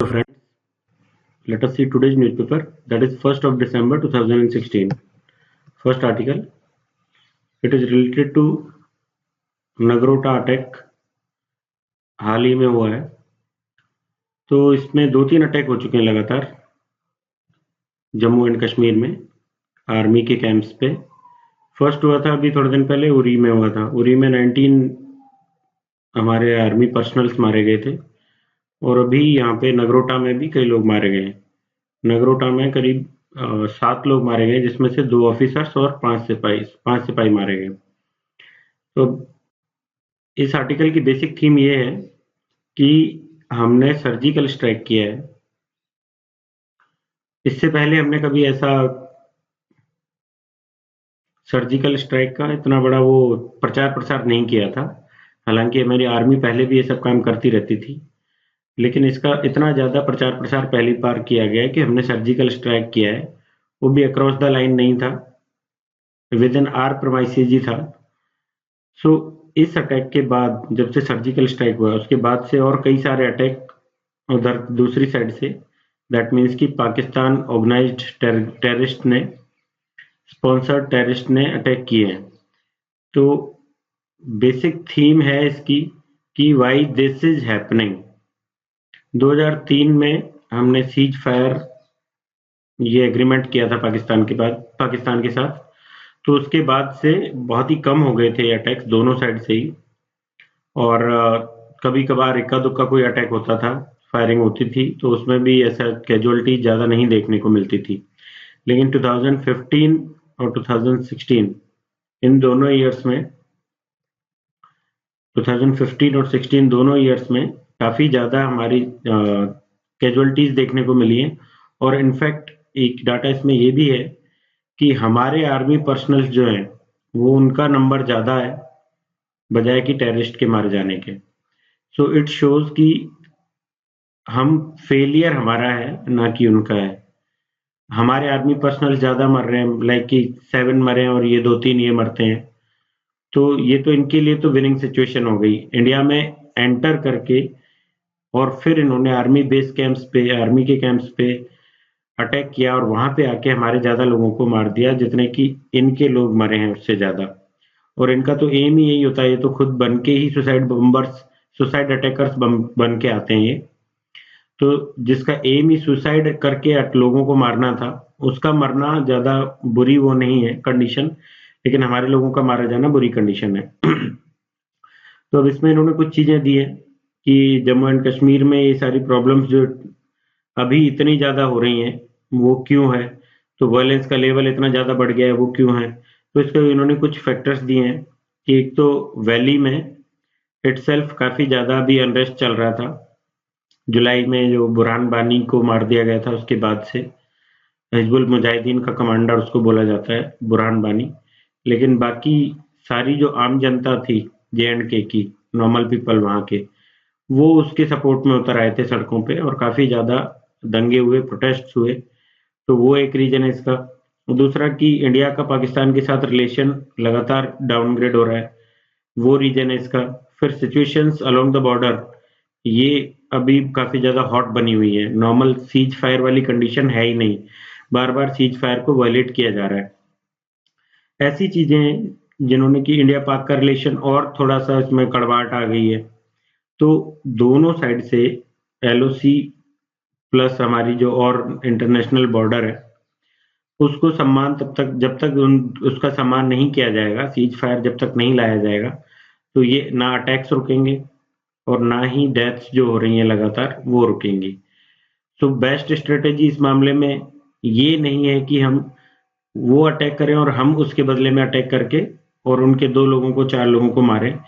Friends, let us see today's newspaper, that is 1st of December 2016. First article, it is related to Nagrota attack, हाल ही में हुआ है। तो इसमें 2-3 अटैक हो चुके हैं लगातार जम्मू एंड कश्मीर में आर्मी के कैंप्स पे। फर्स्ट हुआ था अभी थोड़े दिन पहले, उरी में हुआ था। उरी में 19 हमारे आर्मी पर्सनल्स मारे गए थे और अभी यहाँ पे नगरोटा में भी कई लोग मारे गए। नगरोटा में करीब 7 लोग मारे गए, जिसमें से 2 ऑफिसर्स और 5 सिपाही मारे गए। तो इस आर्टिकल की बेसिक थीम ये है कि हमने सर्जिकल स्ट्राइक किया है। इससे पहले हमने कभी ऐसा सर्जिकल स्ट्राइक का इतना बड़ा वो प्रचार प्रसार नहीं किया था। हालांकि हमारी आर्मी पहले भी ये सब काम करती रहती थी, लेकिन इसका इतना ज़्यादा प्रचार प्रसार पहली बार किया गया है कि हमने सर्जिकल स्ट्राइक किया है। वो भी अक्रॉस द लाइन नहीं था, विद इन आर प्रेमाइसेस ही था। सो इस अटैक के बाद, जब से सर्जिकल स्ट्राइक हुआ उसके बाद से और कई सारे अटैक उधर दूसरी साइड से, दैट मीन्स कि पाकिस्तान ऑर्गेनाइज्ड टेररिस्ट ने, स्पॉन्सर्ड टेररिस्ट ने अटैक किए हैं। तो बेसिक थीम है इसकी कि वाई दिस इज हैपनिंग। 2003 में हमने सीज फायर ये एग्रीमेंट किया था पाकिस्तान के साथ। तो उसके बाद से बहुत ही कम हो गए थे अटैक्स दोनों साइड से ही, और कभी कभार इक्का दुक्का कोई अटैक होता था, फायरिंग होती थी, तो उसमें भी ऐसा कैजुअलिटी ज़्यादा नहीं देखने को मिलती थी। लेकिन 2015 और 2016 इन दोनों ईयर्स में, 2015 और 16 दोनों ईयर्स में काफ़ी ज़्यादा हमारी कैजुअलिटीज़ देखने को मिली हैं। और इनफैक्ट एक डाटा इसमें ये भी है कि हमारे आर्मी पर्सनल्स जो हैं वो उनका नंबर ज़्यादा है बजाय कि टेररिस्ट के मारे जाने के। सो इट शोज कि हम फेलियर हमारा है ना कि उनका है। हमारे आर्मी पर्सनल ज़्यादा मर रहे हैं, लाइक कि 7 मरे हैं और ये 2-3 ये मरते हैं। तो ये तो इनके लिए तो विनिंग सिचुएशन हो गई। इंडिया में एंटर करके और फिर इन्होंने आर्मी बेस कैंप्स पे, आर्मी के कैंप्स पे अटैक किया और वहां पे आके हमारे ज्यादा लोगों को मार दिया जितने कि इनके लोग मरे हैं उससे ज्यादा। और इनका तो एम ही यही होता है, ये तो खुद बन के ही सुसाइड बम्बर्स, सुसाइड अटैकर्स बन के आते हैं ये। तो जिसका एम ही सुसाइड करके लोगों को मारना था, उसका मरना ज्यादा बुरी वो नहीं है कंडीशन, लेकिन हमारे लोगों का मारा जाना बुरी कंडीशन है। तो अब इसमें इन्होंने कुछ चीजें दी है कि जम्मू एंड कश्मीर में ये सारी प्रॉब्लम्स जो अभी इतनी ज्यादा हो रही हैं वो क्यों है, तो वायलेंस का लेवल इतना ज्यादा बढ़ गया है वो क्यों है। तो इसके इन्होंने कुछ फैक्टर्स दिए हैं कि एक तो वैली में इटसेल्फ काफी ज्यादा अभी अनरेस्ट चल रहा था। जुलाई में जो बुरहान बानी को मार दिया गया था उसके बाद से, हिजबुल मुजाहिदीन का कमांडर उसको बोला जाता है बुरहान बानी। लेकिन बाकी सारी जो आम जनता थी जे.एंड.के की, नॉर्मल पीपल वहां के, वो उसके सपोर्ट में उतर आए थे सड़कों पे और काफी ज्यादा दंगे हुए, प्रोटेस्ट हुए। तो वो एक रीजन है इसका। दूसरा कि इंडिया का पाकिस्तान के साथ रिलेशन लगातार डाउनग्रेड हो रहा है, वो रीजन है इसका। फिर सिचुएशंस अलोंग द बॉर्डर ये अभी काफी ज्यादा हॉट बनी हुई है। नॉर्मल सीज फायर वाली कंडीशन है ही नहीं, बार बार सीज फायर को वायलेट किया जा रहा है। ऐसी चीजें जिन्होंने कि इंडिया पाक का रिलेशन और थोड़ा सा इसमें कड़वाहट आ गई है। तो दोनों साइड से एलओसी प्लस हमारी जो और इंटरनेशनल बॉर्डर है उसको सम्मान तब तक, जब तक उसका सम्मान नहीं किया जाएगा, सीज फायर जब तक नहीं लाया जाएगा, तो ये ना अटैक्स रुकेंगे और ना ही डेथ्स जो हो रही हैं लगातार वो रुकेंगी। तो बेस्ट स्ट्रेटेजी इस मामले में ये नहीं है कि हम वो अटैक करें और हम उसके बदले में अटैक करके और उनके 2 लोगों को 4 लोगों को मारें।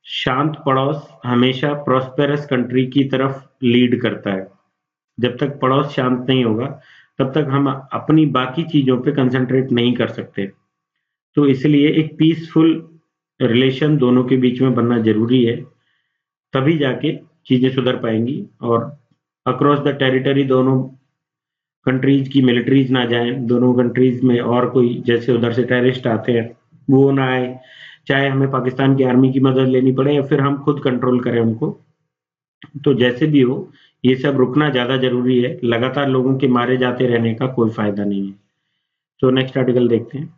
शांत पड़ोस हमेशा प्रॉस्पेरस कंट्री की तरफ लीड करता है। जब तक पड़ोस शांत नहीं होगा तब तक हम अपनी बाकी चीजों पे कंसंट्रेट नहीं कर सकते। तो इसलिए एक पीसफुल रिलेशन दोनों के बीच में बनना जरूरी है, तभी जाके चीजें सुधर पाएंगी और अक्रॉस द टेरिटरी दोनों कंट्रीज की मिलिट्रीज ना जाएं, दोनों कंट्रीज में और कोई जैसे उधर से टेररिस्ट आते हैं वो ना आए, चाहे हमें पाकिस्तान की आर्मी की मदद लेनी पड़े या फिर हम खुद कंट्रोल करें उनको। तो जैसे भी हो ये सब रुकना ज़्यादा ज़रूरी है, लगातार लोगों के मारे जाते रहने का कोई फ़ायदा नहीं है। तो नेक्स्ट आर्टिकल देखते हैं,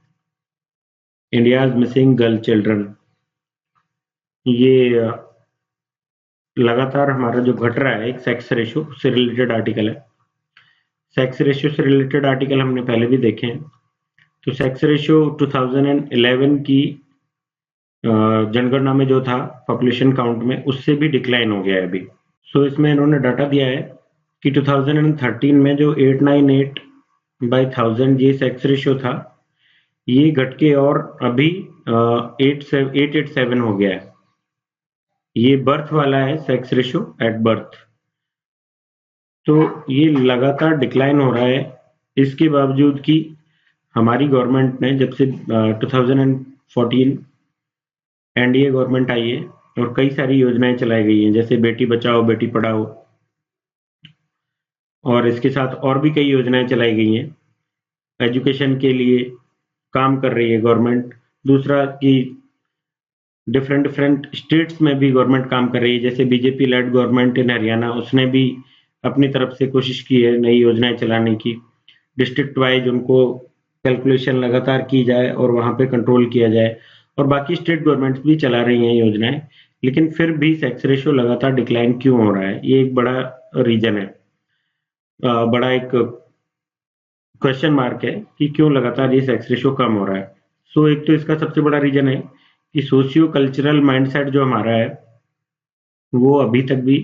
इंडियाज़ मिसिंग गर्ल चिल्ड्रन। ये लगातार हमारा जो घट रहा है एक सेक्स रेशियो से रिलेटेड आर्टिकल है। सेक्स रेशियो से रिलेटेड आर्टिकल हमने पहले भी देखे हैं। तो सेक्स रेशियो 2011 की जनगणना में जो था पॉपुलेशन काउंट में, उससे भी डिक्लाइन हो गया है अभी। सो इसमें इन्होंने डाटा दिया है कि 2013 में जो 898/1000 ये सेक्स रेशियो था, ये घट के और अभी 887 हो गया है। ये बर्थ वाला है सेक्स रेशियो एट बर्थ। तो ये लगातार डिक्लाइन हो रहा है, इसके बावजूद कि हमारी गवर्नमेंट ने जब से 2014 एनडीए गवर्नमेंट आई है और कई सारी योजनाएं चलाई गई हैं, जैसे बेटी बचाओ बेटी पढ़ाओ, और इसके साथ और भी कई योजनाएं चलाई गई हैं। एजुकेशन के लिए काम कर रही है गवर्नमेंट। दूसरा कि डिफरेंट स्टेट्स में भी गवर्नमेंट काम कर रही है, जैसे BJP lead government in Haryana, उसने भी अपनी तरफ से कोशिश की है नई योजनाएं चलाने की। डिस्ट्रिक्ट वाइज उनको कैलकुलेशन लगातार की जाए और वहां पे कंट्रोल किया जाए, और बाकी स्टेट गवर्नमेंट्स भी चला रही हैं योजनाएं। लेकिन फिर भी सेक्स रेशियो लगातार डिक्लाइन क्यों हो रहा है, ये एक बड़ा रीजन है, बड़ा एक क्वेश्चन मार्क है कि क्यों लगातार ये सेक्स रेशियो कम हो रहा है। सो एक तो इसका सबसे बड़ा रीजन है कि सोशियो कल्चरल माइंडसेट जो हमारा है वो अभी तक भी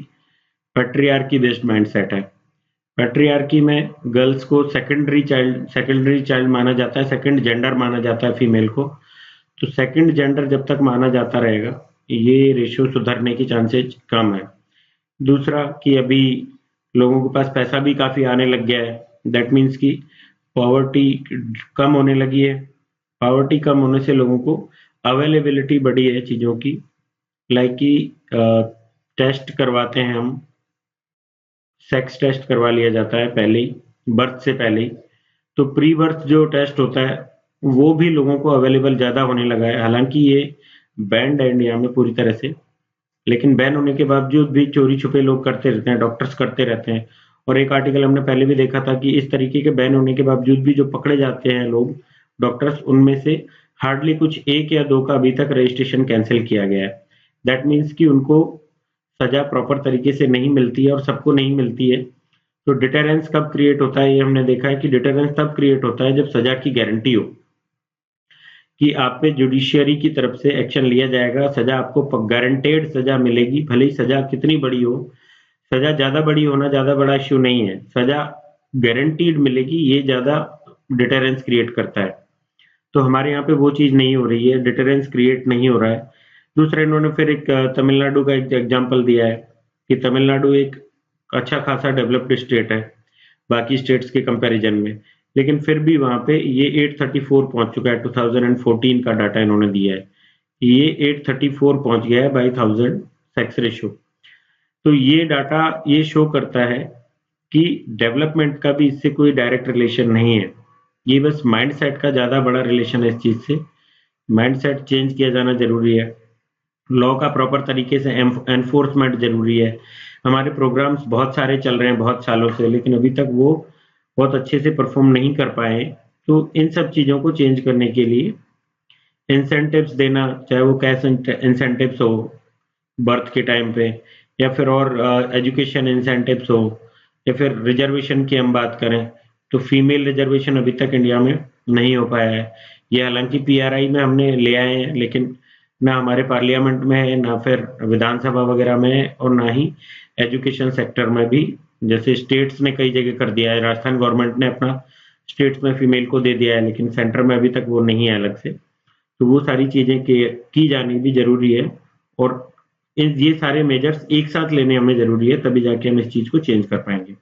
पैट्रियार्की बेस्ड माइंडसेट है। पैट्रियार्की में गर्ल्स को सेकेंडरी चाइल्ड माना जाता है, सेकंड जेंडर माना जाता है फीमेल को। तो सेकंड जेंडर जब तक माना जाता रहेगा, ये रेशियो सुधरने की चांसेस कम है। दूसरा कि अभी लोगों के पास पैसा भी काफी आने लग गया है, दैट मीन्स कि पॉवर्टी कम होने लगी है। पॉवर्टी कम होने से लोगों को अवेलेबिलिटी बढ़ी है चीजों की, लाइक कि टेस्ट करवाते हैं हम, सेक्स टेस्ट करवा लिया जाता है पहले ही, बर्थ से पहले ही। तो प्री बर्थ जो टेस्ट होता है वो भी लोगों को अवेलेबल ज्यादा होने लगा है। हालांकि ये बैंड है इंडिया में पूरी तरह से, लेकिन बैन होने के बावजूद भी चोरी छुपे लोग करते रहते हैं, डॉक्टर्स करते रहते हैं। और एक आर्टिकल हमने पहले भी देखा था कि इस तरीके के बैन होने के बावजूद भी जो पकड़े जाते हैं लोग डॉक्टर्स, उनमें से हार्डली कुछ 1 या 2 का अभी तक रजिस्ट्रेशन कैंसिल किया गया है। दैट मीन्स कि उनको सजा प्रॉपर तरीके से नहीं मिलती है और सबको नहीं मिलती है। तो डिटेरेंस कब क्रिएट होता है, ये हमने देखा है कि डिटेरेंस तब क्रिएट होता है जब सजा की गारंटी हो कि आप पे जुडिशियरी की तरफ से एक्शन लिया जाएगा, सजा आपको गारंटेड सजा मिलेगी, भले ही सजा कितनी बड़ी हो। सजा ज्यादा बड़ी होना ज्यादा बड़ा इश्यू नहीं है, सजा गारंटीड मिलेगी, ये ज्यादा डिटेरेंस क्रिएट करता है। तो हमारे यहाँ पे वो चीज नहीं हो रही है, डिटेरेंस क्रिएट नहीं हो रहा है। दूसरा इन्होंने फिर एक तमिलनाडु का एक एग्जाम्पल दिया है कि तमिलनाडु एक अच्छा खासा डेवलप्ड स्टेट है बाकी स्टेट्स के कंपैरिजन में, लेकिन फिर भी वहां पे ये 834 पहुंच चुका है। 2014 का डाटा इन्होंने दिया है, ये 834 पहुंच गया है बाई 1000 सेक्स रेशियो। तो ये डाटा ये शो करता है कि डेवलपमेंट का भी इससे कोई डायरेक्ट रिलेशन नहीं है, ये बस माइंडसेट का ज्यादा बड़ा रिलेशन है इस चीज से। माइंडसेट चेंज किया जाना जरूरी है, लॉ का प्रॉपर तरीके से एनफोर्समेंट जरूरी है। हमारे प्रोग्राम्स बहुत सारे चल रहे हैं बहुत सालों से, लेकिन अभी तक वो बहुत अच्छे से परफॉर्म नहीं कर पाए। तो इन सब चीजों को चेंज करने के लिए इंसेंटिव्स देना, चाहे वो कैश इंसेंटिव्स हो बर्थ के टाइम पे, या फिर और एजुकेशन इंसेंटिव्स हो, या फिर रिजर्वेशन की हम बात करें तो फीमेल रिजर्वेशन अभी तक इंडिया में नहीं हो पाया है। ये हालांकि पीआरआई में हमने ले आए हैं, लेकिन ना हमारे पार्लियामेंट में है, ना फिर विधानसभा वगैरह में है, और ना ही एजुकेशन सेक्टर में भी। जैसे स्टेट्स ने कई जगह कर दिया है, राजस्थान गवर्नमेंट ने अपना स्टेट्स में फीमेल को दे दिया है, लेकिन सेंटर में अभी तक वो नहीं है अलग से। तो वो सारी चीजें की जानी भी जरूरी है, और ये सारे मेजर्स एक साथ लेने हमें जरूरी है, तभी जाके हम इस चीज को चेंज कर पाएंगे।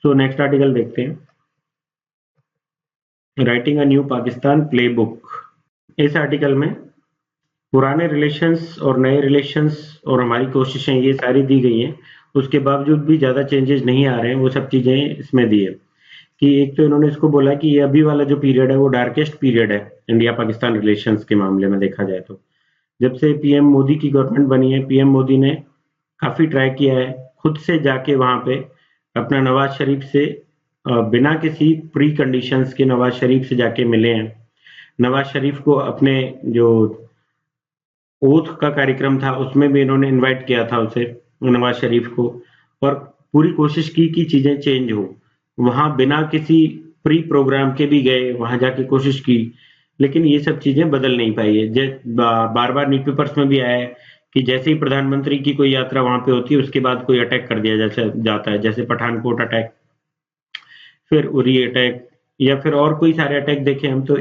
सो नेक्स्ट आर्टिकल देखते हैं, writing a new Pakistan playbook. इस आर्टिकल में पुराने रिलेशंस और नए रिलेशंस और हमारी कोशिशें ये सारी दी गई हैं, उसके बावजूद भी ज्यादा चेंजेस नहीं आ रहे हैं। वो सब चीजें इसमें दी है कि एक तो इन्होंने इसको बोला कि ये अभी वाला जो पीरियड है वो डार्केस्ट पीरियड है इंडिया पाकिस्तान रिलेशंस के मामले में देखा जाए तो। जब से पीएम मोदी की गवर्नमेंट बनी है, पीएम मोदी ने काफी ट्राई किया है, खुद से जाके वहां पे अपना नवाज शरीफ से बिना किसी प्री कंडीशंस के नवाज शरीफ से जाके मिले हैं। नवाज शरीफ को अपने जो ओथ का कार्यक्रम था उसमें भी इन्होंने इनवाइट किया था उसे, नवाज शरीफ को, और पूरी कोशिश की कि चीजें चेंज हो। वहां बिना किसी प्री प्रोग्राम के भी गए, वहां जाके कोशिश की, लेकिन ये सब चीजें बदल नहीं पाई है। बार बार न्यूज पेपर्स में भी आया है कि जैसे ही प्रधानमंत्री की कोई यात्रा वहां पे होती है उसके बाद कोई अटैक कर दिया जाता है, जैसे पठानकोट अटैक, फिर उरी अटैक, या फिर और कोई सारे अटैक देखे हम तो,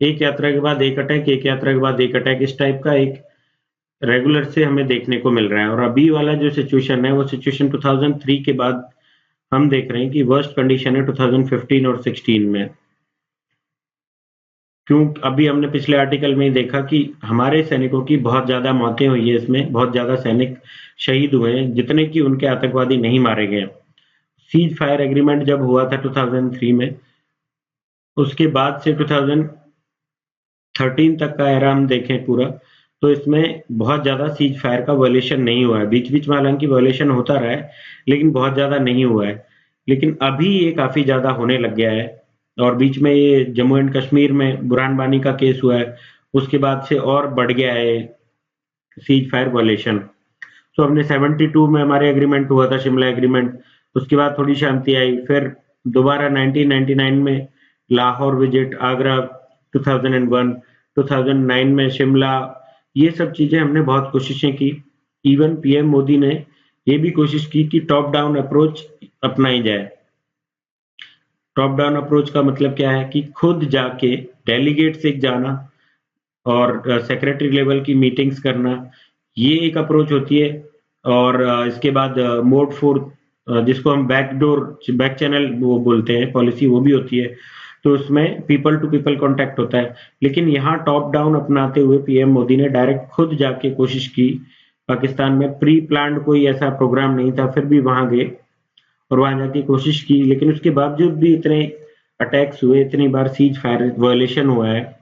एक यात्रा के बाद एक अटैक, एक यात्रा के बाद एक अटैक, इस टाइप का एक रेगुलर से हमें देखने को मिल रहा है। और अभी वाला जो सिचुएशन है वो सिचुएशन 2003 के बाद हम देख रहे हैं कि वर्स्ट कंडीशन है 2015 और 16 में। क्यों? अभी हमने पिछले आर्टिकल में ही देखा कि हमारे सैनिकों की बहुत ज्यादा मौतें हुई है, इसमें बहुत ज्यादा सैनिक शहीद हुए हैं, जितने कि उनके आतंकवादी नहीं मारे गए। सीज फायर एग्रीमेंट जब हुआ था 2003 में, उसके बाद से 2013 तक का एरा हम देखें पूरा, तो इसमें बहुत ज्यादा सीज फायर का वायलेशन नहीं हुआ है। बीच बीच में हालांकि वायलेशन होता रहा है, लेकिन बहुत ज्यादा नहीं हुआ है। लेकिन अभी ये काफी ज्यादा होने लग गया है। और बीच में ये जम्मू एंड कश्मीर में बुरहान वानी का केस हुआ है, उसके बाद से और बढ़ गया है सीज फायर वायलेशन। तो हमने 72 में हमारे एग्रीमेंट हुआ था, शिमला एग्रीमेंट, उसके बाद थोड़ी शांति आई, फिर दोबारा 1999 में लाहौर विजिट, आगरा 2001, 2009 में शिमला, ये सब चीजें हमने बहुत कोशिशें की। इवन पीएम मोदी ने ये भी कोशिश की कि टॉप डाउन अप्रोच अपनाई जाए। टॉप डाउन अप्रोच का मतलब क्या है कि खुद जाके डेलीगेट से जाना और सेक्रेटरी लेवल की मीटिंग्स करना, ये एक अप्रोच होती है। और इसके बाद मोड 4, जिसको हम बैक चैनल वो बोलते हैं पॉलिसी, वो भी होती है। तो उसमें पीपल टू पीपल कांटेक्ट होता है। लेकिन यहाँ टॉप डाउन अपनाते हुए पीएम मोदी ने डायरेक्ट खुद जाके कोशिश की। पाकिस्तान में प्री प्लान्ड कोई ऐसा प्रोग्राम नहीं था, फिर भी वहां गए और वहां जाके कोशिश की। लेकिन उसके बावजूद भी इतने अटैक्स हुए, इतनी बार सीज फायर वायलेशन हुआ है।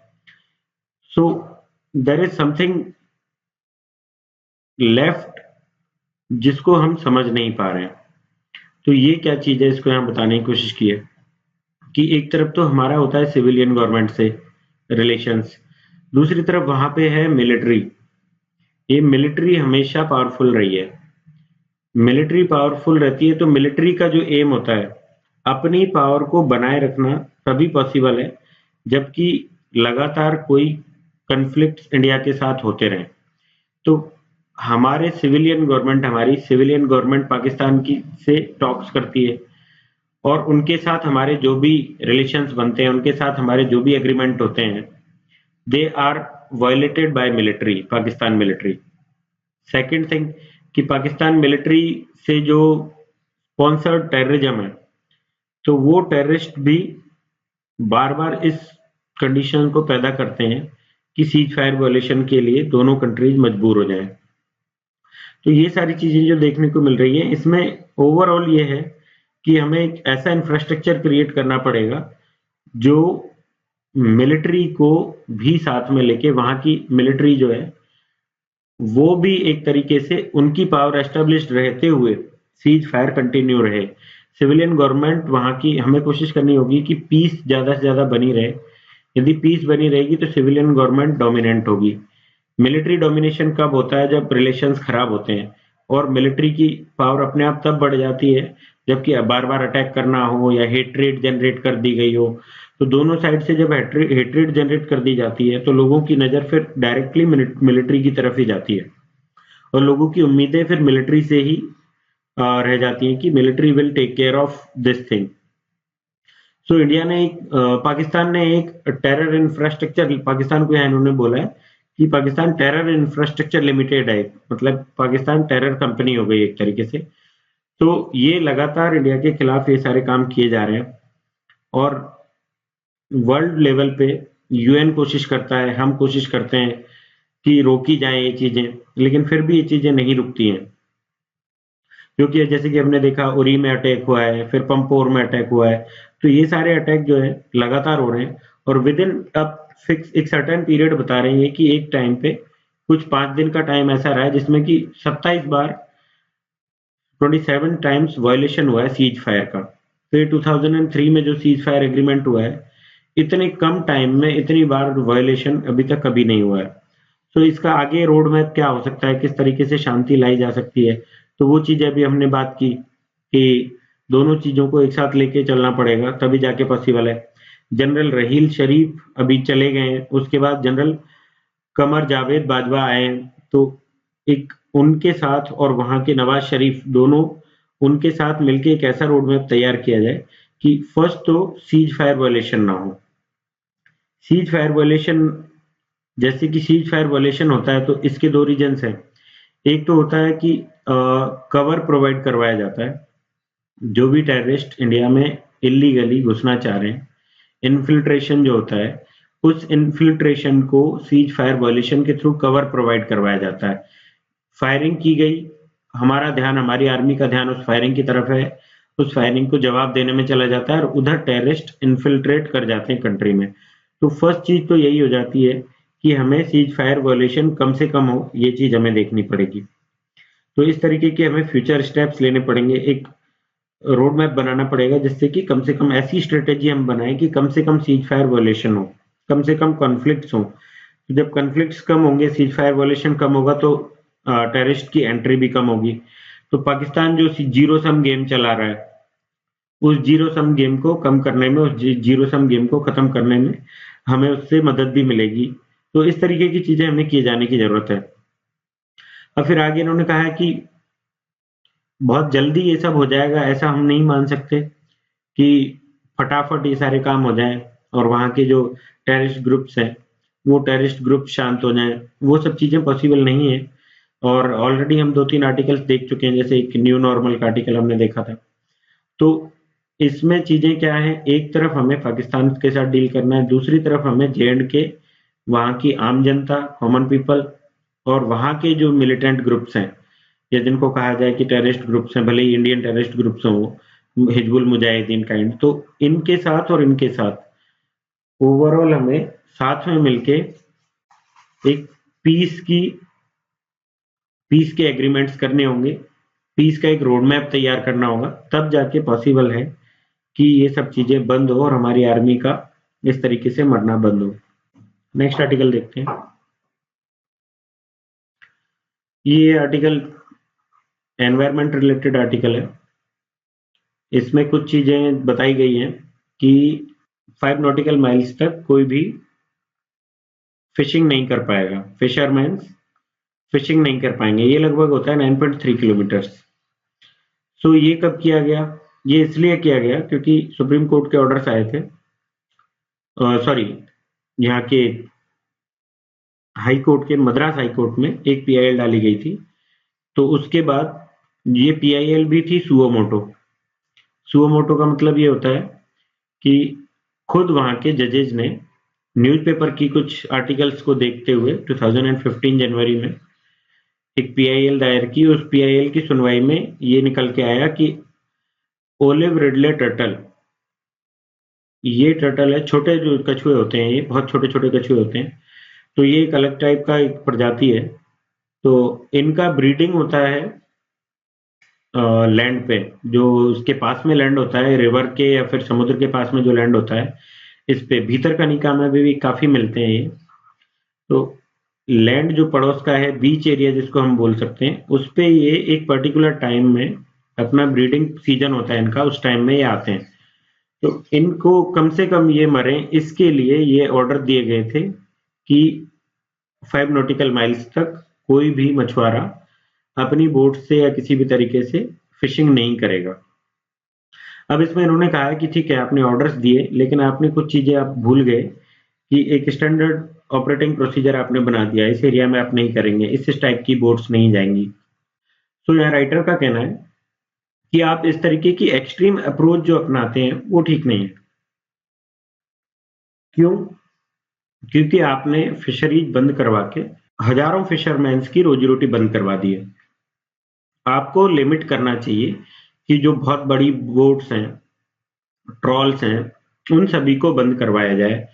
So there is something left जिसको हम समझ नहीं पा रहे हैं। तो ये क्या चीज है, इसको यहाँ बताने की कोशिश की है कि एक तरफ तो हमारा होता है सिविलियन गवर्नमेंट से रिलेशंस, दूसरी तरफ वहां पे है मिलिट्री। ये मिलिट्री हमेशा पावरफुल रही है। मिलिट्री पावरफुल रहती है तो मिलिट्री का जो एम होता है, अपनी पावर को बनाए रखना तभी पॉसिबल है जबकि लगातार कोई कन्फ्लिक्ट इंडिया के साथ होते रहे। तो हमारी सिविलियन गवर्नमेंट पाकिस्तान की से टॉक्स करती है, और उनके साथ हमारे जो भी रिलेशंस बनते हैं, उनके साथ हमारे जो भी एग्रीमेंट होते हैं, they are violated by military, Pakistan military. Second thing कि पाकिस्तान मिलिट्री से जो स्पॉन्सर्ड टेररिज्म है, तो वो टेररिस्ट भी बार बार इस कंडीशन को पैदा करते हैं कि सीज फायर वायलेशन के लिए दोनों कंट्रीज मजबूर हो जाएं। तो ये सारी चीजें जो देखने को मिल रही है, इसमें ओवरऑल ये है कि हमें एक ऐसा इंफ्रास्ट्रक्चर क्रिएट करना पड़ेगा जो मिलिट्री को भी साथ में लेके, वहां की मिलिट्री जो है वो भी एक तरीके से उनकी पावर एस्टेब्लिश्ड रहते हुए सीज फायर कंटिन्यू रहे। सिविलियन गवर्नमेंट वहां की हमें कोशिश करनी होगी कि पीस ज्यादा से ज्यादा बनी रहे। यदि पीस बनी रहेगी तो सिविलियन गवर्नमेंट डोमिनेंट होगी। मिलिट्री डोमिनेशन कब होता है? जब रिलेशंस खराब होते हैं, और मिलिट्री की पावर अपने आप तब बढ़ जाती है जबकि बार बार अटैक करना हो या हेट्रेड जनरेट कर दी गई हो। तो दोनों साइड से जब हेट्रेड जनरेट कर दी जाती है तो लोगों की नजर फिर डायरेक्टली मिलिट्री की तरफ ही जाती है, और लोगों की उम्मीदें फिर मिलिट्री से ही रह जाती हैं कि military will take care of this thing. So India ने पाकिस्तान ने एक टेरर इंफ्रास्ट्रक्चर, पाकिस्तान को यहाँ इन्होंने बोला है कि पाकिस्तान टेरर इंफ्रास्ट्रक्चर लिमिटेड है, मतलब पाकिस्तान टेरर कंपनी हो गई एक तरीके से। तो ये लगातार इंडिया के खिलाफ ये सारे काम किए जा रहे हैं, और वर्ल्ड लेवल पे यूएन कोशिश करता है, हम कोशिश करते हैं कि रोकी जाए ये चीजें, लेकिन फिर भी ये चीजें नहीं रुकती हैं। क्योंकि जैसे कि हमने देखा उरी में अटैक हुआ है, फिर पंपोर में अटैक हुआ है, तो ये सारे अटैक जो है लगातार हो रहे हैं, और विद इन अब फिक्स एक सर्टेन पीरियड बता रहे हैं कि एक टाइम पे कुछ 5 दिन का टाइम ऐसा रहा है जिसमें कि 27 बार 27 टाइम्स वायलेशन हुआ है सीज फायर का। फिर 2003 में जो सीज फायर एग्रीमेंट हुआ है, इतने कम टाइम में इतनी बार वायलेशन अभी तक कभी नहीं हुआ है। तो इसका आगे रोड मैप क्या हो सकता है, किस तरीके से शांति लाई जा सकती है, तो वो चीजें अभी हमने बात की कि दोनों चीजों को एक साथ लेके चलना पड़ेगा, तभी जाके पॉसिबल है। जनरल रहील शरीफ अभी चले गए हैं, उसके बाद जनरल कमर जावेद बाजवा आए, तो एक उनके साथ और वहां के नवाज शरीफ दोनों, उनके साथ मिलके एक ऐसा रोड मैप तैयार किया जाए कि फर्स्ट तो सीज फायर वायलेशन ना हो। सीज फायर वायलेशन, जैसे कि सीज फायर वायलेशन होता है तो इसके दो रीजंस हैं। एक तो होता है कि कवर प्रोवाइड करवाया जाता है, जो भी टेररिस्ट इंडिया में इलीगली घुसना चाह रहे हैं, इन्फिल्ट्रेशन जो होता है, उस इन्फिल्ट्रेशन को सीज फायर वायलेशन के थ्रू कवर प्रोवाइड करवाया जाता है। फायरिंग की गई, हमारा ध्यान, हमारी आर्मी का ध्यान उस फायरिंग की तरफ है, उस फायरिंग को जवाब देने में चला जाता है और उधर टेररिस्ट इन्फिल्ट्रेट कर जाते हैं कंट्री में। तो फर्स्ट चीज तो यही हो जाती है कि हमें सीज फायर वायलेशन कम से कम हो, ये चीज हमें देखनी पड़ेगी। तो इस तरीके के हमें फ्यूचर स्टेप्स लेने पड़ेंगे, एक रोड मैप बनाना पड़ेगा जिससे कि कम से कम ऐसी स्ट्रेटेजी हम बनाएं कि कम से कम सीज फायर वायलेशन हो, कम से कम कॉन्फ्लिक्ट्स हो। तो जब कॉन्फ्लिक्ट्स कम होंगे, सीज फायर वायलेशन कम होगा, तो टेररिस्ट की एंट्री भी कम होगी। तो पाकिस्तान जो जीरो सम गेम चला रहा है, उस जीरो सम गेम को कम करने में, उस जीरो सम गेम को खत्म करने में हमें उससे मदद भी मिलेगी। तो इस तरीके की चीजें हमें किए जाने की जरूरत है। और फिर आगे इन्होंने कहा है कि बहुत जल्दी ये सब हो जाएगा, ऐसा हम नहीं मान सकते कि फटाफट ये सारे काम हो जाएं और वहां के जो टेररिस्ट ग्रुप्स हैं वो टेररिस्ट ग्रुप शांत हो जाएं, वो सब चीजें पॉसिबल नहीं है। और ऑलरेडी हम 2-3 आर्टिकल्स देख चुके हैं, जैसे एक न्यू नॉर्मल का आर्टिकल हमने देखा था। तो इसमें चीजें क्या है, एक तरफ हमें पाकिस्तान के साथ डील करना है, दूसरी तरफ हमें जे के, वहां की आम जनता, कॉमन पीपल और वहां के जो मिलिटेंट ग्रुप्स हैं, या जिनको कहा जाए कि टेररिस्ट ग्रुप्स हैं, भले ही इंडियन टेररिस्ट ग्रुप्स हों, हिजबुल मुजाहिदीन काइंड, तो इनके साथ और इनके साथ ओवरऑल हमें साथ में मिलके एक पीस के एग्रीमेंट्स करने होंगे, पीस का एक रोड मैप तैयार करना होगा, तब जाके पॉसिबल है कि ये सब चीजें बंद हो और हमारी आर्मी का इस तरीके से मरना बंद हो। नेक्स्ट आर्टिकल देखते हैं। ये आर्टिकल एनवायरमेंट रिलेटेड आर्टिकल है। इसमें कुछ चीजें बताई गई हैं कि 5 नॉटिकल माइल्स तक कोई भी फिशिंग नहीं कर पाएगा, फिशरमैन फिशिंग नहीं कर पाएंगे। ये लगभग होता है 9.3 किलोमीटर्स। सो ये कब किया गया? ये इसलिए किया गया क्योंकि सुप्रीम कोर्ट के ऑर्डर्स आए थे, सॉरी, यहाँ के हाई कोर्ट के, मद्रास हाई कोर्ट में एक पीआईएल डाली गई थी। तो उसके बाद ये पीआईएल भी थी सुओ मोटो। सुओ मोटो का मतलब ये होता है कि खुद वहां के जजेज ने न्यूज़पेपर की कुछ आर्टिकल्स को देखते हुए 2015 जनवरी में एक पीआईएल दायर की। उस पीआईएल की सुनवाई में ये निकल के आया कि ओलिव रिडले टर्टल, ये टर्टल है, छोटे जो कछुए होते हैं, ये बहुत छोटे छोटे कछुए होते हैं, तो ये एक अलग टाइप का एक प्रजाति है। तो इनका ब्रीडिंग होता है लैंड पे, जो उसके पास में लैंड होता है, रिवर के या फिर समुद्र के पास में जो लैंड होता है, इस पे भीतर कनिका में भी काफी मिलते हैं ये। तो लैंड जो पड़ोस का है, बीच एरिया जिसको हम बोल सकते हैं, उस पे ये एक पर्टिकुलर टाइम में, अपना ब्रीडिंग सीजन होता है इनका, उस टाइम में ये आते हैं। तो इनको कम से कम ये मरे, इसके लिए ये ऑर्डर दिए गए थे कि 5 नॉटिकल माइल्स तक कोई भी मछुआरा अपनी बोट से या किसी भी तरीके से फिशिंग नहीं करेगा। अब इसमें इन्होंने कहा है कि ठीक है, आपने ऑर्डर्स दिए, लेकिन आपने कुछ चीजें आप भूल गए कि एक स्टैंडर्ड ऑपरेटिंग प्रोसीजर आपने बना दिया, इस एरिया में आप नहीं करेंगे, इस टाइप की बोट्स नहीं जाएंगी। तो यहाँ राइटर का कहना है कि आप इस तरीके की एक्सट्रीम अप्रोच जो अपनाते हैं वो ठीक नहीं है। क्यों? क्योंकि आपने फिशरीज बंद करवा के हजारों फिशरमैन्स की रोजी रोटी बंद करवा दी है। आपको लिमिट करना चाहिए कि जो बहुत बड़ी बोट्स हैं, ट्रॉल्स हैं, उन सभी को बंद करवाया जाए,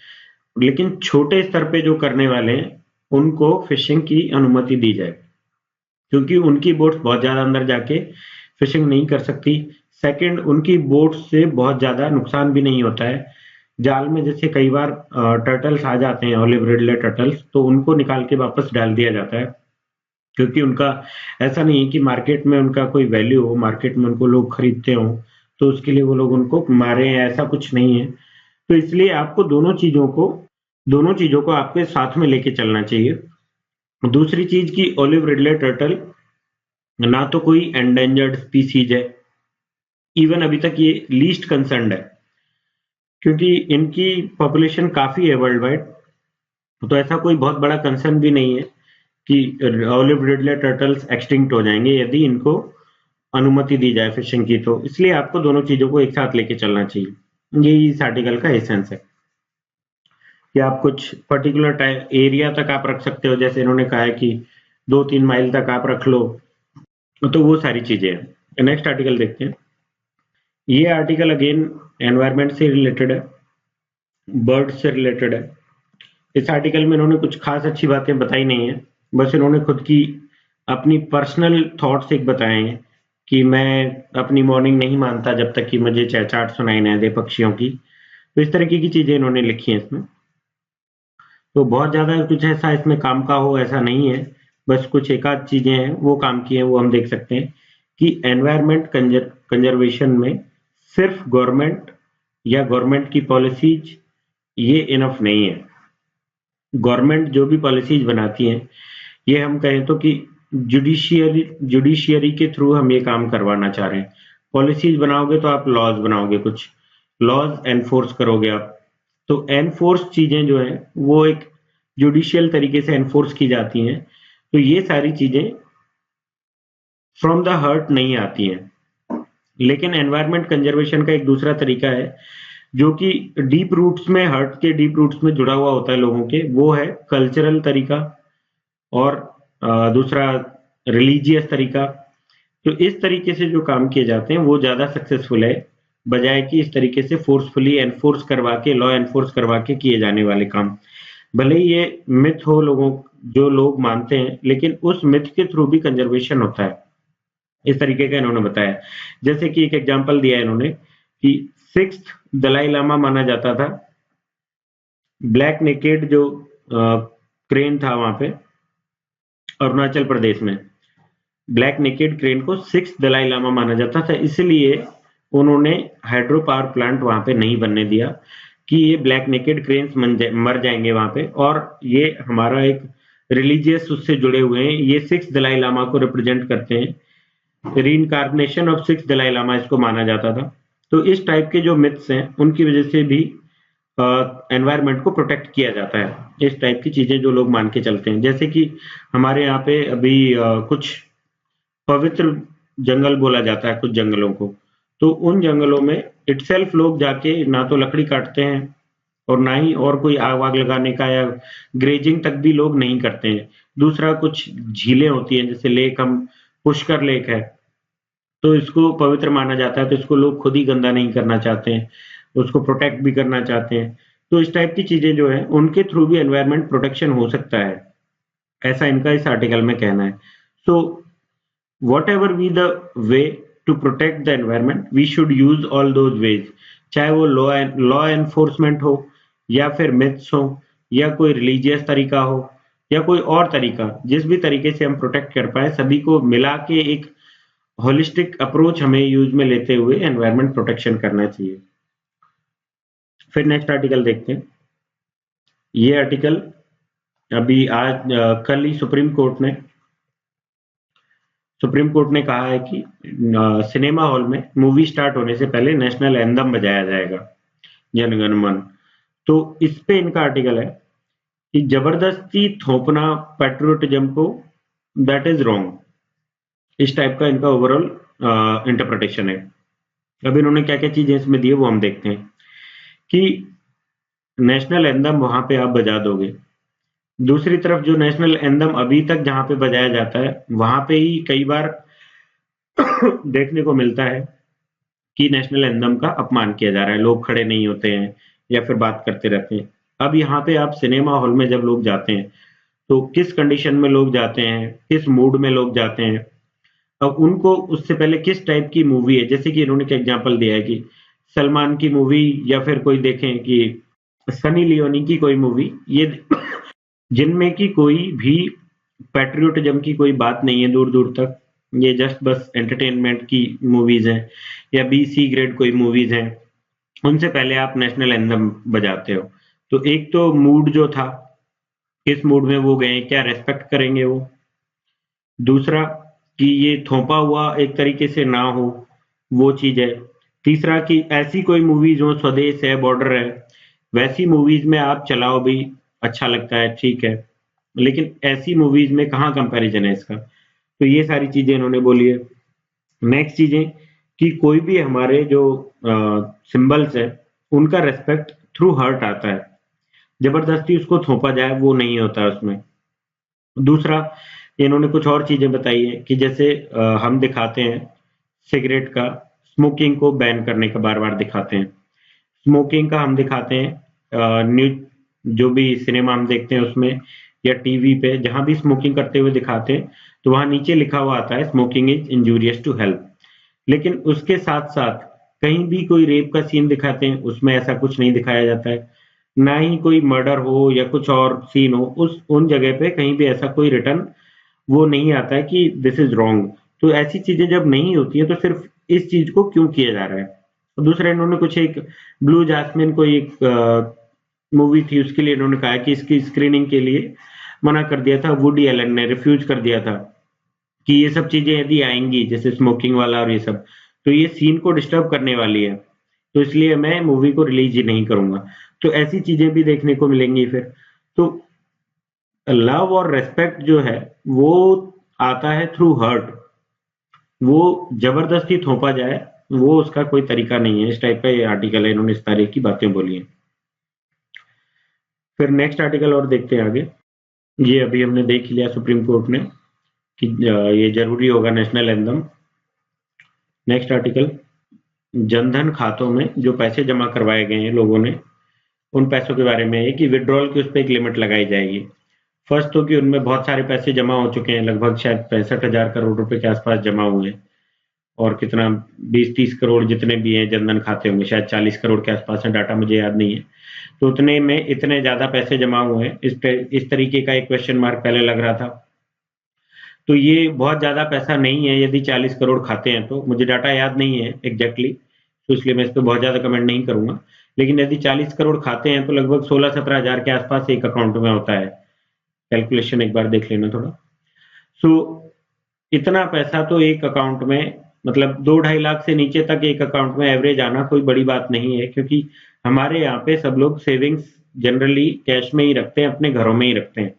लेकिन छोटे स्तर पे जो करने वाले हैं उनको फिशिंग की अनुमति दी जाए, क्योंकि उनकी बोट्स बहुत ज्यादा अंदर जाके फिशिंग नहीं कर सकती। सेकंड, उनकी बोट से बहुत ज़्यादा नुकसान भी नहीं होता है। जाल में जैसे कई बार टर्टल्स आ जाते हैं, ऑलिव रिडले टर्टल्स, तो उनको निकाल के वापस डाल दिया जाता है, क्योंकि उनका ऐसा नहीं है कि मार्केट में उनका कोई वैल्यू हो, मार्केट में उनको लोग खरीदते हों, तो उसके लिए वो लोग उनको मारे हैं, ऐसा कुछ नहीं है। तो इसलिए आपको दोनों चीज़ों को आपके साथ में लेके चलना चाहिए। दूसरी चीज़ कि ऑलिव रिडले टर्टल ना तो कोई एंडेंजर्ड स्पीसीज है, इवन अभी तक ये लीस्ट कंसर्न्ड है, क्योंकि इनकी पॉपुलेशन काफ़ी है वर्ल्ड वाइड। तो ऐसा कोई बहुत बड़ा कंसर्न भी नहीं है कि ऑलिव रिडले टर्टल्स एक्सटिंक्ट हो जाएंगे यदि इनको अनुमति दी जाए फिशिंग की। तो इसलिए आपको दोनों चीज़ों को एक साथ लेके चलना चाहिए। यही इस आर्टिकल का एसेंस है कि आप कुछ पर्टिकुलर टाइम एरिया तक आप रख सकते हो, जैसे इन्होंने कहा है कि 2-3 माइल तक आप रख लो, तो वो सारी चीज़ें हैं। नेक्स्ट आर्टिकल देखते हैं। ये आर्टिकल अगेन एनवायरनमेंट से रिलेटेड है, बर्ड से रिलेटेड है। इस आर्टिकल में इन्होंने कुछ खास अच्छी बातें बताई नहीं है, बस इन्होंने खुद की अपनी पर्सनल थॉट्स एक बताए हैं कि मैं अपनी मॉर्निंग नहीं मानता जब तक कि मुझे चहचहाट सुनाई ना दे पक्षियों की। तो इस तरीके की चीज़ें इन्होंने लिखी हैं इसमें। तो बहुत ज़्यादा कुछ ऐसा इसमें काम का हो ऐसा नहीं है, बस कुछ एक आध चीज़ें हैं वो काम की हैं, वो हम देख सकते हैं कि एनवायरनमेंट कंजर्वेशन में सिर्फ गवर्नमेंट या गवर्नमेंट की पॉलिसीज ये इनफ नहीं है। गवर्नमेंट जो भी पॉलिसीज बनाती है, ये हम कहें तो कि जुडिशियरी के थ्रू हम ये काम करवाना चाह रहे हैं। पॉलिसीज बनाओगे तो आप लॉज बनाओगे, कुछ लॉज एनफोर्स करोगे आप। तो एनफोर्स चीजें जो हैं वो एक जुडिशियल तरीके से एनफोर्स की जाती हैं। तो ये सारी चीजें फ्रॉम द हर्ट नहीं आती हैं। लेकिन एनवायरनमेंट कंजर्वेशन का एक दूसरा तरीका है जो कि डीप रूट्स में, हर्ट के डीप रूट्स में जुड़ा हुआ होता है लोगों के, वो है कल्चरल तरीका और दूसरा रिलीजियस तरीका। तो इस तरीके से जो काम किए जाते हैं वो ज़्यादा सक्सेसफुल है, बजाय कि इस तरीके से फोर्सफुली एनफोर्स करवा के, लॉ एनफोर्स करवा के किए जाने वाले काम। भले ही ये मिथ हो, जो लोग मानते हैं, लेकिन उस मिथ के थ्रू भी कंजर्वेशन होता है, इस तरीके का इन्होंने बताया। जैसे कि एक एग्जाम्पल दिया इन्होंने कि 6th दलाई लामा माना जाता था। ब्लैक नेकेड जो क्रेन था वहां पे अरुणाचल प्रदेश में, ब्लैक नेकेड क्रेन को 6th दलाई लामा माना जाता था, इसलिए उन्होंने हाइड्रो पावर प्लांट वहां पे नहीं बनने दिया कि ये ब्लैक नेकेड क्रेन्स मर जाएंगे वहां पे, और ये हमारा एक रिलीजियस उससे जुड़े हुए हैं, ये 6th दलाई लामा को रिप्रेजेंट करते हैं। Reincarnation of 6th Dalai Lama इसको माना जाता था। तो इस टाइप के जो मिथ्स हैं उनकी वजह से भी एनवायरनमेंट को प्रोटेक्ट किया जाता है। इस टाइप की चीजें जो लोग मान के चलते हैं, जैसे कि हमारे यहाँ पे अभी कुछ पवित्र जंगल बोला जाता है कुछ जंगलों को, तो उन जंगलों में इटसेल्फ लोग जाके ना तो लकड़ी काटते हैं और ना ही और कोई आग वाग लगाने का या ग्रेजिंग तक भी लोग नहीं करते हैं। दूसरा, कुछ झीलें होती हैं, जैसे लेक, हम पुष्कर लेक है, तो इसको पवित्र माना जाता है, तो इसको लोग खुद ही गंदा नहीं करना चाहते हैं, उसको प्रोटेक्ट भी करना चाहते हैं। तो इस टाइप की चीजें जो है उनके थ्रू भी एनवायरनमेंट प्रोटेक्शन हो सकता है, ऐसा इनका इस आर्टिकल में कहना है। सो whatever be the way to protect the environment, we should use all those ways, चाहे वो लॉ एनफोर्समेंट हो, या फिर मिथ्स हो, या कोई रिलीजियस तरीका हो, या कोई और तरीका, जिस भी तरीके से हम प्रोटेक्ट कर पाए, सभी को मिला के एक होलिस्टिक अप्रोच हमें यूज में लेते हुए एनवायरनमेंट प्रोटेक्शन करना चाहिए। फिर नेक्स्ट आर्टिकल देखते हैं। ये आर्टिकल अभी आज कल ही सुप्रीम कोर्ट ने कहा है कि सिनेमा हॉल में मूवी स्टार्ट होने से पहले नेशनल एंथम बजाया जाएगा, जन गण मन। तो इस पे इनका आर्टिकल है कि जबरदस्ती थोपना पैट्रियोटिज्म को, दैट इज रॉन्ग। इस टाइप का इनका ओवरऑल इंटरप्रिटेशन है। अब इन्होंने क्या क्या चीजें इसमें दी है वो हम देखते हैं कि नेशनल एंथम वहां पे आप बजा दोगे, दूसरी तरफ जो नेशनल एंथम अभी तक जहां पे बजाया जाता है वहां पे ही कई बार देखने को मिलता है कि नेशनल एंथम का अपमान किया जा रहा है, लोग खड़े नहीं होते हैं या फिर बात करते रहते हैं। अब यहाँ पे आप सिनेमा हॉल में जब लोग जाते हैं तो किस कंडीशन में लोग जाते हैं, किस मूड में लोग जाते हैं, अब उनको उससे पहले किस टाइप की मूवी है, जैसे कि इन्होंने एक एग्जांपल दिया है कि सलमान की मूवी या फिर कोई देखें कि सनी लियोनी की कोई मूवी, ये जिनमें की कोई भी पैट्रियोटिज्म की कोई बात नहीं है दूर दूर तक, ये जस्ट बस एंटरटेनमेंट की मूवीज हैं या बी सी ग्रेड कोई मूवीज हैं, उनसे पहले आप नेशनल एंथम बजाते हो। तो एक तो मूड जो था, किस मूड में वो गए, क्या रेस्पेक्ट करेंगे वो। दूसरा कि ये थोपा हुआ एक तरीके से ना हो, वो चीज है। तीसरा कि ऐसी कोई मूवीज हो, स्वदेश है, बॉर्डर है, वैसी मूवीज में आप चलाओ भी, अच्छा लगता है, ठीक है, लेकिन ऐसी मूवीज में कहाँ कंपैरिजन है इसका। तो ये सारी चीजें इन्होंने बोली है। नेक्स्ट चीजें कि कोई भी हमारे जो सिंबल्स है, उनका रेस्पेक्ट थ्रू हर्ट आता है, जबरदस्ती उसको थोपा जाए वो नहीं होता उसमें। दूसरा, इन्होंने कुछ और चीजें बताई है कि जैसे हम दिखाते हैं सिगरेट का, स्मोकिंग को बैन करने का बार बार दिखाते हैं, स्मोकिंग का हम दिखाते हैं न्यूज, जो भी सिनेमा हम देखते हैं उसमें या टीवी पे जहां भी स्मोकिंग करते हुए दिखाते हैं, तो वहां नीचे लिखा हुआ आता है smoking is injurious to health. लेकिन उसके साथ साथ कहीं भी कोई रेप का सीन दिखाते हैं, उसमें ऐसा कुछ नहीं दिखाया जाता है, ना ही कोई मर्डर हो या कुछ और सीन हो, उस उन जगह पे कहीं भी ऐसा कोई रिटर्न वो नहीं आता है कि दिस इज रॉन्ग। तो ऐसी चीजें जब नहीं होती है तो सिर्फ इस चीज को क्यों किया जा रहा है। और दूसरा, इन्होंने कुछ एक ब्लू जैस्मिन को एक मूवी थी, उसके लिए इन्होंने कहा कि इसकी स्क्रीनिंग के लिए मना कर दिया था, वुडी एलन ने रिफ्यूज कर दिया था कि ये सब चीजें यदि आएंगी जैसे स्मोकिंग वाला और ये सब, तो ये सीन को डिस्टर्ब करने वाली है, तो इसलिए मैं मूवी को रिलीज ही नहीं करूंगा। तो ऐसी चीजें भी देखने को मिलेंगी फिर। तो लव और रेस्पेक्ट जो है वो आता है थ्रू हर्ट, वो जबरदस्ती थोपा जाए वो उसका कोई तरीका नहीं है। इस टाइप का ये आर्टिकल है, इन्होंने इस तरह की बातें बोली हैं। फिर नेक्स्ट आर्टिकल और देखते हैं आगे। ये अभी हमने देख लिया सुप्रीम कोर्ट ने कि ये जरूरी होगा national anthem. Next article, Jan Dhan खातों में जो पैसे जमा करवाए गए हैं लोगों ने, उन पैसों के बारे में है कि विड्रॉल की उस पर एक लिमिट लगाई जाएगी। फर्स्ट तो कि उनमें बहुत सारे पैसे जमा हो चुके हैं, लगभग शायद 65,000 करोड़ रुपए के आसपास जमा हुए हैं, और कितना 20-30 करोड़ जितने भी हैं जनधन खाते होंगे, शायद 40 करोड़ के आसपास है, डाटा मुझे याद नहीं है। तो उतने में इतने ज्यादा पैसे जमा हुए हैं, इस तरीके का एक क्वेश्चन मार्क पहले लग रहा था। तो ये बहुत ज्यादा पैसा नहीं है यदि 40 करोड़ खाते हैं, तो मुझे डाटा याद नहीं है एग्जैक्टली, तो इसलिए मैं इस पर बहुत ज्यादा कमेंट नहीं करूंगा। लेकिन यदि 40 करोड़ खाते हैं तो लगभग 16-17 हजार के आसपास एक अकाउंट में होता है। कैलकुलेशन एक बार देख लेना थोड़ा। सो इतना पैसा तो एक अकाउंट में, मतलब 2-2.5 लाख से नीचे तक एक अकाउंट में एवरेज आना कोई बड़ी बात नहीं है, क्योंकि हमारे यहाँ पे सब लोग सेविंग्स जनरली कैश में ही रखते हैं, अपने घरों में ही रखते हैं,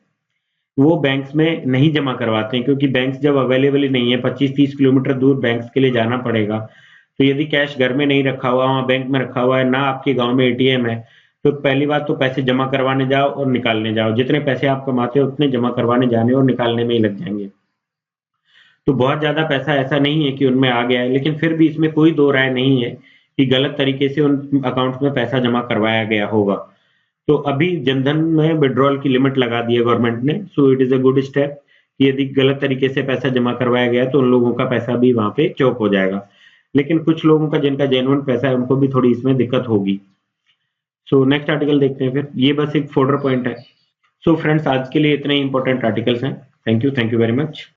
वो बैंक्स में नहीं जमा करवाते हैं, क्योंकि बैंक्स जब अवेलेबल ही नहीं है, 25-30 किलोमीटर दूर बैंक्स के लिए जाना पड़ेगा। तो यदि कैश घर में नहीं रखा हुआ, वहां बैंक में रखा हुआ है, ना आपके गांव में एटीएम है, तो पहली बात तो पैसे जमा करवाने जाओ और निकालने जाओ, जितने पैसे आप कमाते हो उतने जमा करवाने जाने और निकालने में ही लग जाएंगे। तो बहुत ज्यादा पैसा ऐसा नहीं है कि उनमें आ गया है, लेकिन फिर भी इसमें कोई दो राय नहीं है कि गलत तरीके से उन अकाउंट्स में पैसा जमा करवाया गया होगा। तो अभी जनधन में विड्रॉल की लिमिट लगा दी है गवर्नमेंट ने, so it is a good step. यदि गलत तरीके से पैसा जमा करवाया गया तो उन लोगों का पैसा भी वहां पे चौक हो जाएगा, लेकिन कुछ लोगों का जिनका जेन्युइन पैसा है उनको भी थोड़ी इसमें दिक्कत होगी। सो नेक्स्ट आर्टिकल देखते हैं फिर, ये बस एक फोल्डर पॉइंट है। सो फ्रेंड्स, आज के लिए इतने इंपॉर्टेंट आर्टिकल्स हैं। Thank you very much.